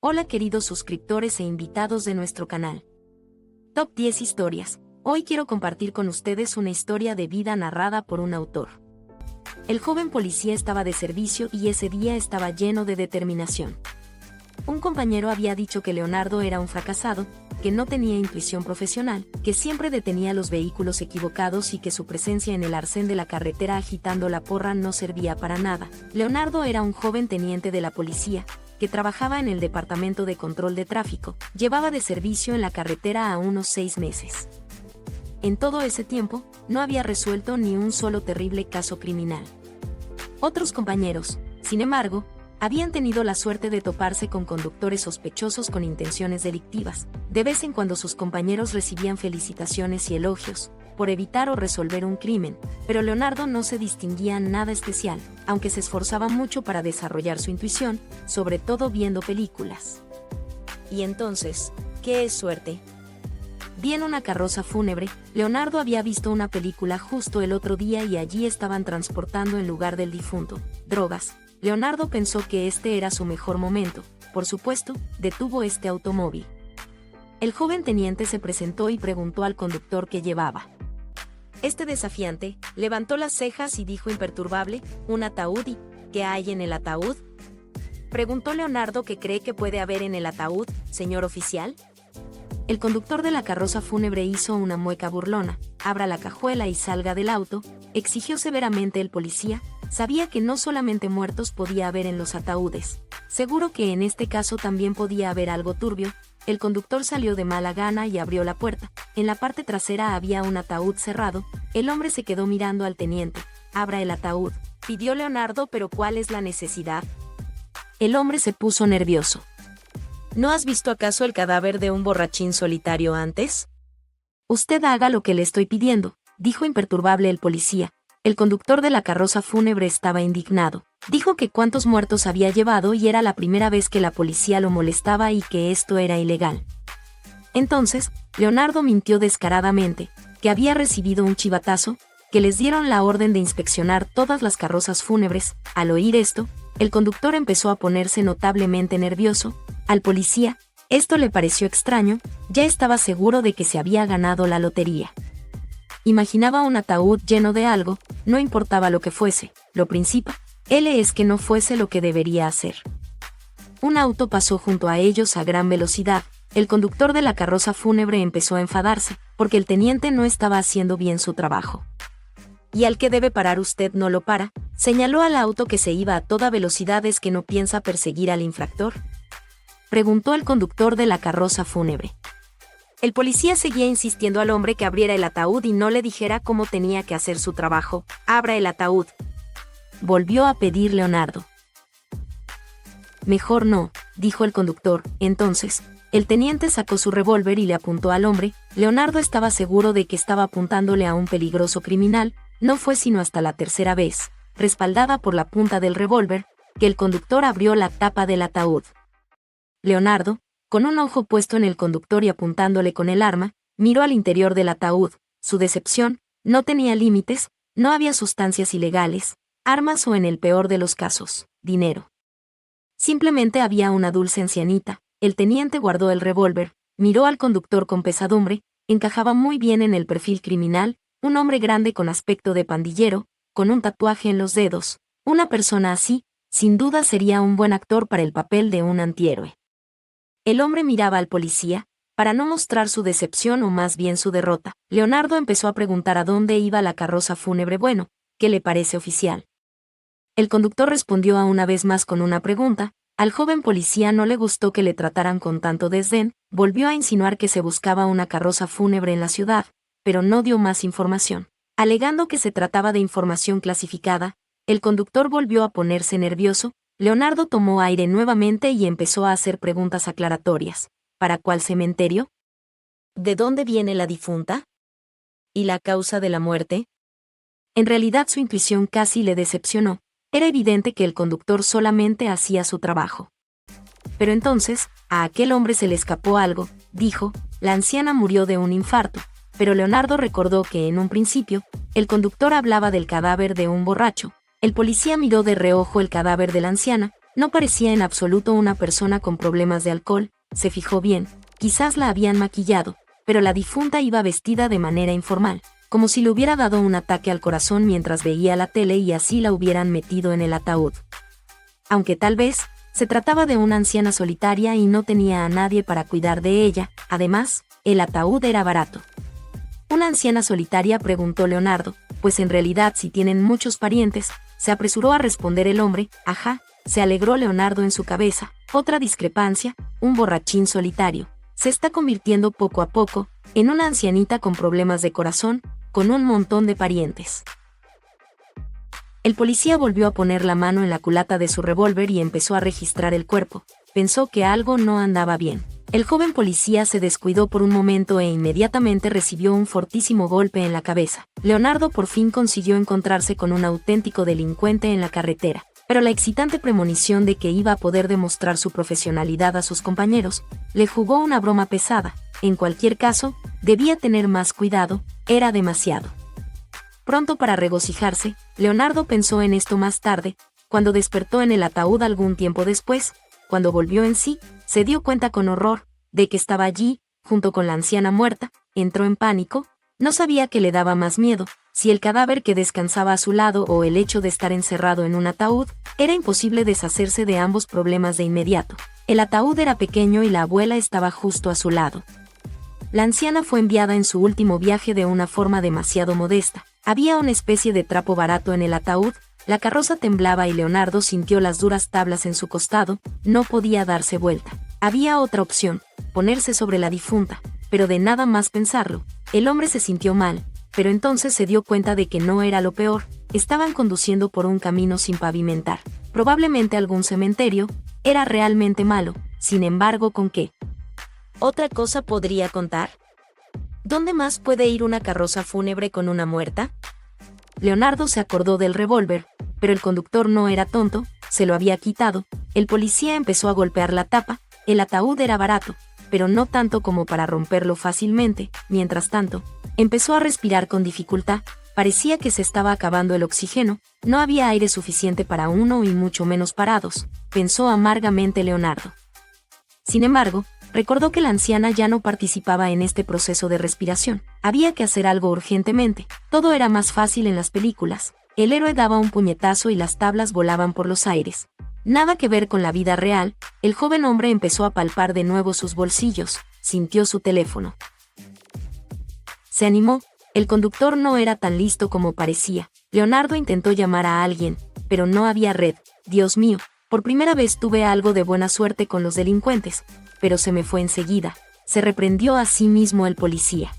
Hola queridos suscriptores e invitados de nuestro canal. Top 10 historias. Hoy quiero compartir con ustedes una historia de vida narrada por un autor. El joven policía estaba de servicio y ese día estaba lleno de determinación. Un compañero había dicho que Leonardo era un fracasado, que no tenía intuición profesional, que siempre detenía los vehículos equivocados y que su presencia en el arcén de la carretera agitando la porra no servía para nada. Leonardo era un joven teniente de la policía, que trabajaba en el Departamento de Control de Tráfico, llevaba de servicio en la carretera a unos 6 meses. En todo ese tiempo, no había resuelto ni un solo terrible caso criminal. Otros compañeros, sin embargo, habían tenido la suerte de toparse con conductores sospechosos con intenciones delictivas. De vez en cuando sus compañeros recibían felicitaciones y elogios por evitar o resolver un crimen, pero Leonardo no se distinguía nada especial, aunque se esforzaba mucho para desarrollar su intuición, sobre todo viendo películas. ¿Y entonces, qué es suerte? Vi en una carroza fúnebre, Leonardo había visto una película justo el otro día y allí estaban transportando en lugar del difunto drogas. Leonardo pensó que este era su mejor momento. Por supuesto, detuvo este automóvil. El joven teniente se presentó y preguntó al conductor qué llevaba. Este desafiante levantó las cejas y dijo imperturbable: «Un ataúd. ¿Y qué hay en el ataúd?», preguntó Leonardo. «¿Qué cree que puede haber en el ataúd, señor oficial?». El conductor de la carroza fúnebre hizo una mueca burlona. «Abra la cajuela y salga del auto», exigió severamente el policía. Sabía que no solamente muertos podía haber en los ataúdes. Seguro que en este caso también podía haber algo turbio. El conductor salió de mala gana y abrió la puerta. En la parte trasera había un ataúd cerrado. El hombre se quedó mirando al teniente. «Abra el ataúd», pidió Leonardo. «¿Pero cuál es la necesidad?». El hombre se puso nervioso. «¿No has visto acaso el cadáver de un borrachín solitario antes?». «Usted haga lo que le estoy pidiendo», dijo imperturbable el policía. El conductor de la carroza fúnebre estaba indignado. Dijo que cuántos muertos había llevado y era la primera vez que la policía lo molestaba y que esto era ilegal. Entonces, Leonardo mintió descaradamente, que había recibido un chivatazo, que les dieron la orden de inspeccionar todas las carrozas fúnebres. Al oír esto, el conductor empezó a ponerse notablemente nervioso. Al policía, esto le pareció extraño, ya estaba seguro de que se había ganado la lotería. Imaginaba un ataúd lleno de algo, no importaba lo que fuese, lo principal es que no fuese lo que debería hacer. Un auto pasó junto a ellos a gran velocidad. El conductor de la carroza fúnebre empezó a enfadarse, porque el teniente no estaba haciendo bien su trabajo. «¿Y al que debe parar usted no lo para?», señaló al auto que se iba a toda velocidad. «¿Es que no piensa perseguir al infractor?», preguntó el conductor de la carroza fúnebre. El policía seguía insistiendo al hombre que abriera el ataúd y no le dijera cómo tenía que hacer su trabajo. «Abra el ataúd», volvió a pedir Leonardo. «Mejor no», dijo el conductor. Entonces, el teniente sacó su revólver y le apuntó al hombre. Leonardo estaba seguro de que estaba apuntándole a un peligroso criminal. No fue sino hasta la tercera vez, respaldada por la punta del revólver, que el conductor abrió la tapa del ataúd. Leonardo, con un ojo puesto en el conductor y apuntándole con el arma, miró al interior del ataúd. Su decepción no tenía límites. No había sustancias ilegales, armas o, en el peor de los casos, dinero. Simplemente había una dulce ancianita. El teniente guardó el revólver, miró al conductor con pesadumbre. Encajaba muy bien en el perfil criminal, un hombre grande con aspecto de pandillero, con un tatuaje en los dedos. Una persona así, sin duda sería un buen actor para el papel de un antihéroe. El hombre miraba al policía, para no mostrar su decepción o más bien su derrota. Leonardo empezó a preguntar a dónde iba la carroza fúnebre. «Bueno, ¿qué le parece, oficial?». El conductor respondió a una vez más con una pregunta. Al joven policía no le gustó que le trataran con tanto desdén. Volvió a insinuar que se buscaba una carroza fúnebre en la ciudad, pero no dio más información. Alegando que se trataba de información clasificada, el conductor volvió a ponerse nervioso. Leonardo tomó aire nuevamente y empezó a hacer preguntas aclaratorias. «¿Para cuál cementerio?». «¿De dónde viene la difunta?». «¿Y la causa de la muerte?». En realidad su intuición casi le decepcionó. Era evidente que el conductor solamente hacía su trabajo. Pero entonces, a aquel hombre se le escapó algo. Dijo: «La anciana murió de un infarto». Pero Leonardo recordó que en un principio, el conductor hablaba del cadáver de un borracho. El policía miró de reojo el cadáver de la anciana, No parecía en absoluto una persona con problemas de alcohol, se fijó bien, quizás la habían maquillado, pero la difunta iba vestida de manera informal, como si le hubiera dado un ataque al corazón mientras veía la tele y así la hubieran metido en el ataúd. Aunque tal vez, se trataba de una anciana solitaria y no tenía a nadie para cuidar de ella, además, el ataúd era barato. ¿Una anciana solitaria?, preguntó Leonardo, pues en realidad si tienen muchos parientes, se apresuró a responder el hombre. Ajá, se alegró Leonardo en su cabeza, otra discrepancia, un borrachín solitario. Se está convirtiendo poco a poco en una ancianita con problemas de corazón, con un montón de parientes. El policía volvió a poner la mano en la culata de su revólver y empezó a registrar el cuerpo. Pensó que algo no andaba bien. El joven policía se descuidó por un momento e inmediatamente recibió un fortísimo golpe en la cabeza. Leonardo por fin consiguió encontrarse con un auténtico delincuente en la carretera, pero la excitante premonición de que iba a poder demostrar su profesionalidad a sus compañeros le jugó una broma pesada. En cualquier caso, debía tener más cuidado, era demasiado pronto para regocijarse. Leonardo pensó en esto más tarde, cuando despertó en el ataúd algún tiempo después. Cuando volvió en sí, se dio cuenta con horror de que estaba allí, junto con la anciana muerta. Entró en pánico, no sabía qué le daba más miedo, si el cadáver que descansaba a su lado o el hecho de estar encerrado en un ataúd. Era imposible deshacerse de ambos problemas de inmediato. El ataúd era pequeño y la abuela estaba justo a su lado. La anciana fue enviada en su último viaje de una forma demasiado modesta. Había una especie de trapo barato en el ataúd. La carroza temblaba y Leonardo sintió las duras tablas en su costado. No podía darse vuelta. Había otra opción, ponerse sobre la difunta, pero de nada más pensarlo, el hombre se sintió mal, pero entonces se dio cuenta de que no era lo peor. Estaban conduciendo por un camino sin pavimentar, probablemente algún cementerio. Era realmente malo. Sin embargo, ¿con qué otra cosa podría contar? ¿Dónde más puede ir una carroza fúnebre con una muerta? Leonardo se acordó del revólver, pero el conductor no era tonto, se lo había quitado. El policía empezó a golpear la tapa. El ataúd era barato, pero no tanto como para romperlo fácilmente. Mientras tanto, empezó a respirar con dificultad. Parecía que se estaba acabando el oxígeno. No había aire suficiente para uno y mucho menos parados, pensó amargamente Leonardo. Sin embargo, recordó que la anciana ya no participaba en este proceso de respiración. Había que hacer algo urgentemente. Todo era más fácil en las películas. El héroe daba un puñetazo y las tablas volaban por los aires. Nada que ver con la vida real. El joven hombre empezó a palpar de nuevo sus bolsillos. Sintió su teléfono. Se animó. El conductor no era tan listo como parecía. Leonardo intentó llamar a alguien, pero no había red. Dios mío, por primera vez tuve algo de buena suerte con los delincuentes, pero se me fue enseguida. Se reprendió a sí mismo el policía.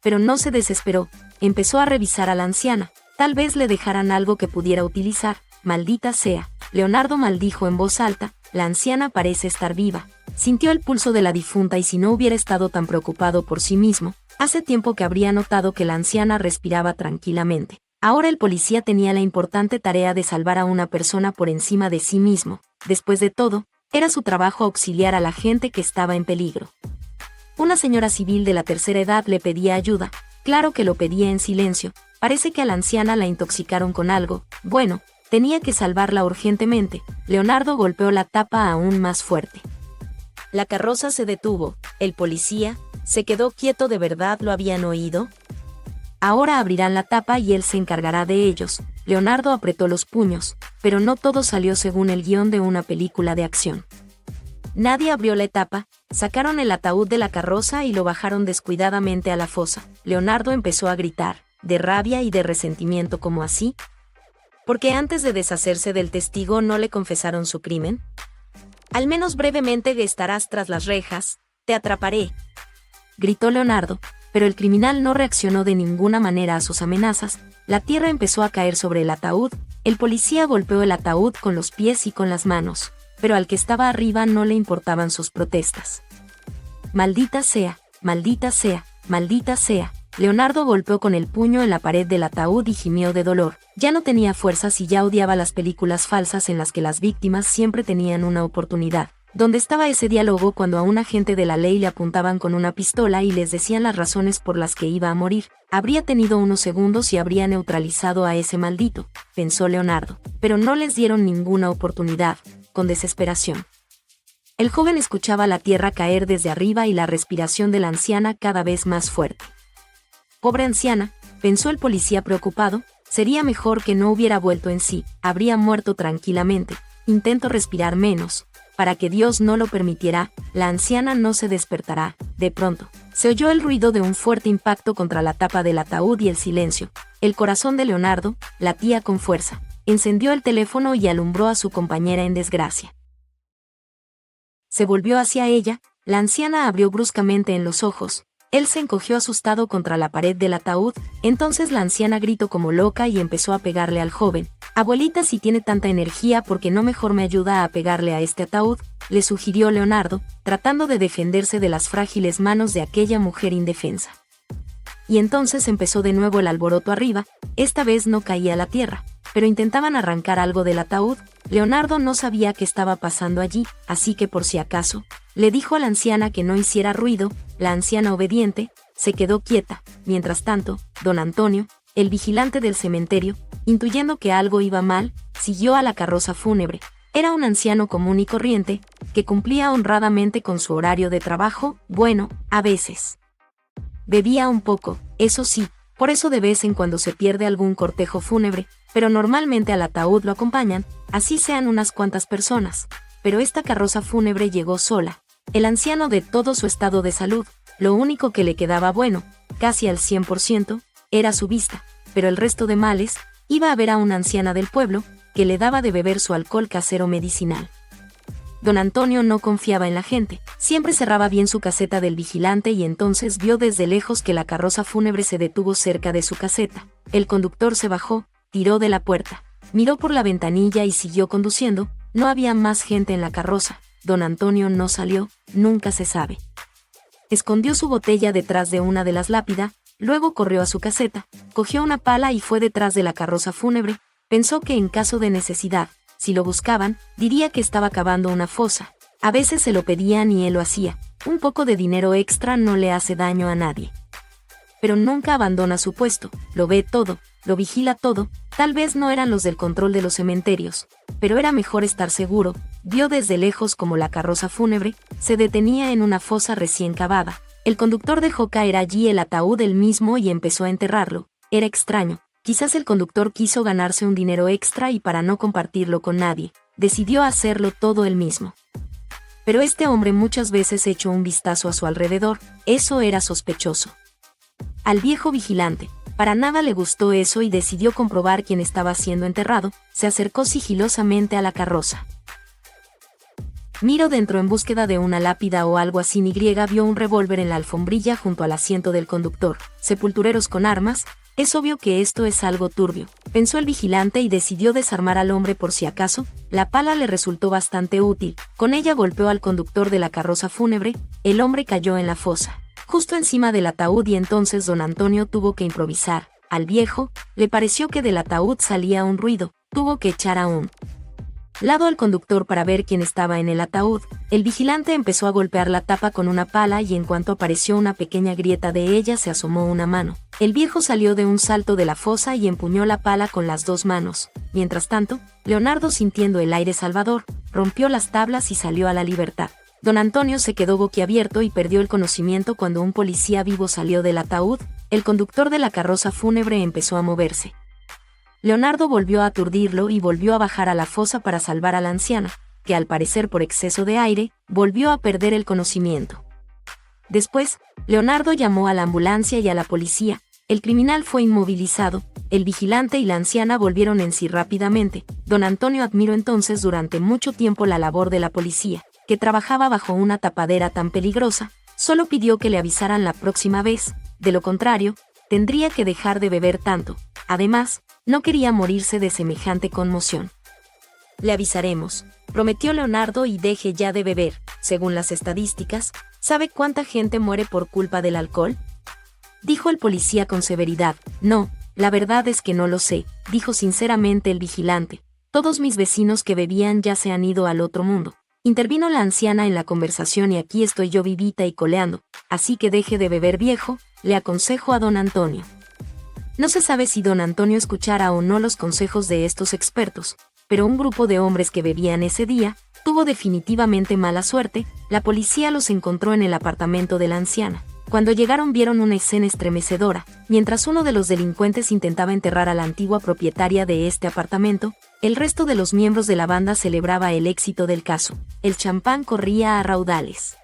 Pero no se desesperó. Empezó a revisar a la anciana. Tal vez le dejaran algo que pudiera utilizar. Maldita sea. Leonardo maldijo en voz alta. La anciana parece estar viva. Sintió el pulso de la difunta y si no hubiera estado tan preocupado por sí mismo, hace tiempo que habría notado que la anciana respiraba tranquilamente. Ahora el policía tenía la importante tarea de salvar a una persona por encima de sí mismo. Después de todo, era su trabajo auxiliar a la gente que estaba en peligro. Una señora civil de la tercera edad le pedía ayuda. Claro que lo pedía en silencio. Parece que a la anciana la intoxicaron con algo. Bueno, tenía que salvarla urgentemente. Leonardo golpeó la tapa aún más fuerte. La carroza se detuvo. El policía se quedó quieto. ¿De verdad lo habían oído? Ahora abrirán la tapa y él se encargará de ellos. Leonardo apretó los puños, pero no todo salió según el guión de una película de acción. Nadie abrió la tapa, sacaron el ataúd de la carroza y lo bajaron descuidadamente a la fosa. Leonardo empezó a gritar, de rabia y de resentimiento. ¿Cómo así? ¿Porque antes de deshacerse del testigo no le confesaron su crimen? Al menos brevemente estarás tras las rejas, te atraparé, gritó Leonardo, pero el criminal no reaccionó de ninguna manera a sus amenazas. La tierra empezó a caer sobre el ataúd. El policía golpeó el ataúd con los pies y con las manos, pero al que estaba arriba no le importaban sus protestas. Maldita sea, maldita sea, maldita sea. Leonardo golpeó con el puño en la pared del ataúd y gimió de dolor. Ya no tenía fuerzas y ya odiaba las películas falsas en las que las víctimas siempre tenían una oportunidad. ¿Dónde estaba ese diálogo cuando a un agente de la ley le apuntaban con una pistola y les decían las razones por las que iba a morir? Habría tenido unos segundos y habría neutralizado a ese maldito, pensó Leonardo. Pero no les dieron ninguna oportunidad. con desesperación. El joven escuchaba la tierra caer desde arriba y la respiración de la anciana cada vez más fuerte. Pobre anciana, pensó el policía preocupado, sería mejor que no hubiera vuelto en sí, habría muerto tranquilamente. Intento respirar menos, para que Dios no lo permitiera, la anciana no se despertará. De pronto, se oyó el ruido de un fuerte impacto contra la tapa del ataúd y el silencio. El corazón de Leonardo latía con fuerza. Encendió el teléfono y alumbró a su compañera en desgracia. Se volvió hacia ella, la anciana abrió bruscamente en los ojos. Él se encogió asustado contra la pared del ataúd, entonces la anciana gritó como loca y empezó a pegarle al joven. «Abuelita, si tiene tanta energía, ¿por qué no mejor me ayuda a pegarle a este ataúd?», le sugirió Leonardo, tratando de defenderse de las frágiles manos de aquella mujer indefensa. Y entonces empezó de nuevo el alboroto arriba, esta vez no caía la tierra, pero intentaban arrancar algo del ataúd. Leonardo no sabía qué estaba pasando allí, así que por si acaso, le dijo a la anciana que no hiciera ruido. La anciana, obediente, se quedó quieta. Mientras tanto, don Antonio, el vigilante del cementerio, intuyendo que algo iba mal, siguió a la carroza fúnebre. Era un anciano común y corriente, que cumplía honradamente con su horario de trabajo. Bueno, a veces bebía un poco, eso sí, por eso de vez en cuando se pierde algún cortejo fúnebre, pero normalmente al ataúd lo acompañan, así sean unas cuantas personas. Pero esta carroza fúnebre llegó sola. El anciano, de todo su estado de salud, lo único que le quedaba bueno, casi al 100%, era su vista, pero el resto de males, iba a ver a una anciana del pueblo, que le daba de beber su alcohol casero medicinal. Don Antonio no confiaba en la gente, siempre cerraba bien su caseta del vigilante y entonces vio desde lejos que la carroza fúnebre se detuvo cerca de su caseta. El conductor se bajó, tiró de la puerta, miró por la ventanilla y siguió conduciendo. No había más gente en la carroza. Don Antonio no salió, nunca se sabe. Escondió su botella detrás de una de las lápidas, luego corrió a su caseta, cogió una pala y fue detrás de la carroza fúnebre. Pensó que en caso de necesidad, si lo buscaban, diría que estaba cavando una fosa. A veces se lo pedían y él lo hacía. Un poco de dinero extra no le hace daño a nadie. Pero nunca abandona su puesto, lo ve todo, lo vigila todo. Tal vez no eran los del control de los cementerios, pero era mejor estar seguro. Vio desde lejos como la carroza fúnebre se detenía en una fosa recién cavada. El conductor dejó caer allí el ataúd él mismo y empezó a enterrarlo. Era extraño. Quizás el conductor quiso ganarse un dinero extra y para no compartirlo con nadie, decidió hacerlo todo él mismo. Pero este hombre muchas veces echó un vistazo a su alrededor. Eso era sospechoso. Al viejo vigilante para nada le gustó eso y decidió comprobar quién estaba siendo enterrado. Se acercó sigilosamente a la carroza. Miró dentro en búsqueda de una lápida o algo así. Vio un revólver en la alfombrilla junto al asiento del conductor. Sepultureros con armas. Es obvio que esto es algo turbio, pensó el vigilante y decidió desarmar al hombre por si acaso. La pala le resultó bastante útil. Con ella golpeó al conductor de la carroza fúnebre. El hombre cayó en la fosa, justo encima del ataúd, y entonces don Antonio tuvo que improvisar. Al viejo le pareció que del ataúd salía un ruido. Tuvo que echar a un lado al conductor para ver quién estaba en el ataúd. El vigilante empezó a golpear la tapa con una pala y en cuanto apareció una pequeña grieta de ella se asomó una mano. El viejo salió de un salto de la fosa y empuñó la pala con las dos manos. Mientras tanto, Leonardo, sintiendo el aire salvador, rompió las tablas y salió a la libertad. Don Antonio se quedó boquiabierto y perdió el conocimiento cuando un policía vivo salió del ataúd. El conductor de la carroza fúnebre empezó a moverse. Leonardo volvió a aturdirlo y volvió a bajar a la fosa para salvar a la anciana, que al parecer por exceso de aire, volvió a perder el conocimiento. Después, Leonardo llamó a la ambulancia y a la policía. El criminal fue inmovilizado. El vigilante y la anciana volvieron en sí rápidamente. Don Antonio admiró entonces durante mucho tiempo la labor de la policía, que trabajaba bajo una tapadera tan peligrosa. Solo pidió que le avisaran la próxima vez. De lo contrario, tendría que dejar de beber tanto. Además, no quería morirse de semejante conmoción. Le avisaremos, prometió Leonardo, y deje ya de beber. Según las estadísticas, ¿sabe cuánta gente muere por culpa del alcohol?, dijo el policía con severidad. No, la verdad es que no lo sé, dijo sinceramente el vigilante. Todos mis vecinos que bebían ya se han ido al otro mundo. Intervino la anciana en la conversación y aquí estoy yo vivita y coleando. Así que deje de beber, viejo, le aconsejó a don Antonio. No se sabe si don Antonio escuchara o no los consejos de estos expertos, pero un grupo de hombres que bebían ese día tuvo definitivamente mala suerte. La policía los encontró en el apartamento de la anciana. Cuando llegaron vieron una escena estremecedora. Mientras uno de los delincuentes intentaba enterrar a la antigua propietaria de este apartamento, el resto de los miembros de la banda celebraba el éxito del caso. El champán corría a raudales.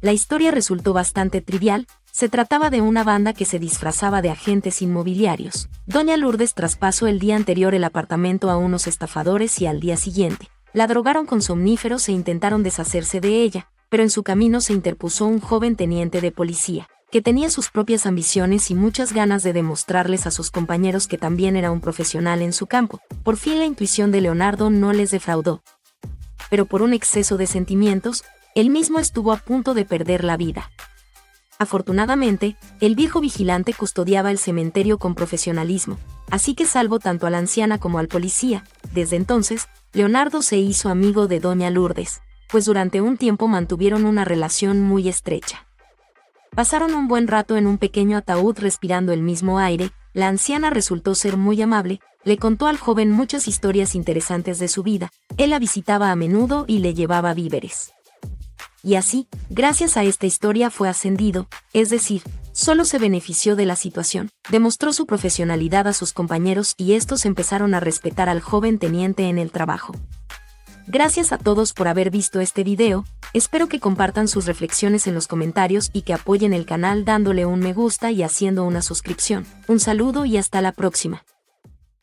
La historia resultó bastante trivial. Se trataba de una banda que se disfrazaba de agentes inmobiliarios. Doña Lourdes traspasó el día anterior el apartamento a unos estafadores y al día siguiente la drogaron con somníferos e intentaron deshacerse de ella, pero en su camino se interpuso un joven teniente de policía, que tenía sus propias ambiciones y muchas ganas de demostrarles a sus compañeros que también era un profesional en su campo. Por fin la intuición de Leonardo no les defraudó. Pero por un exceso de sentimientos, él mismo estuvo a punto de perder la vida. Afortunadamente, el viejo vigilante custodiaba el cementerio con profesionalismo, así que salvó tanto a la anciana como al policía. Desde entonces, Leonardo se hizo amigo de Doña Lourdes, pues durante un tiempo mantuvieron una relación muy estrecha. Pasaron un buen rato en un pequeño ataúd respirando el mismo aire. La anciana resultó ser muy amable, le contó al joven muchas historias interesantes de su vida, él la visitaba a menudo y le llevaba víveres. Y así, gracias a esta historia fue ascendido, es decir, solo se benefició de la situación, demostró su profesionalidad a sus compañeros y estos empezaron a respetar al joven teniente en el trabajo. Gracias a todos por haber visto este video, espero que compartan sus reflexiones en los comentarios y que apoyen el canal dándole un me gusta y haciendo una suscripción. Un saludo y hasta la próxima.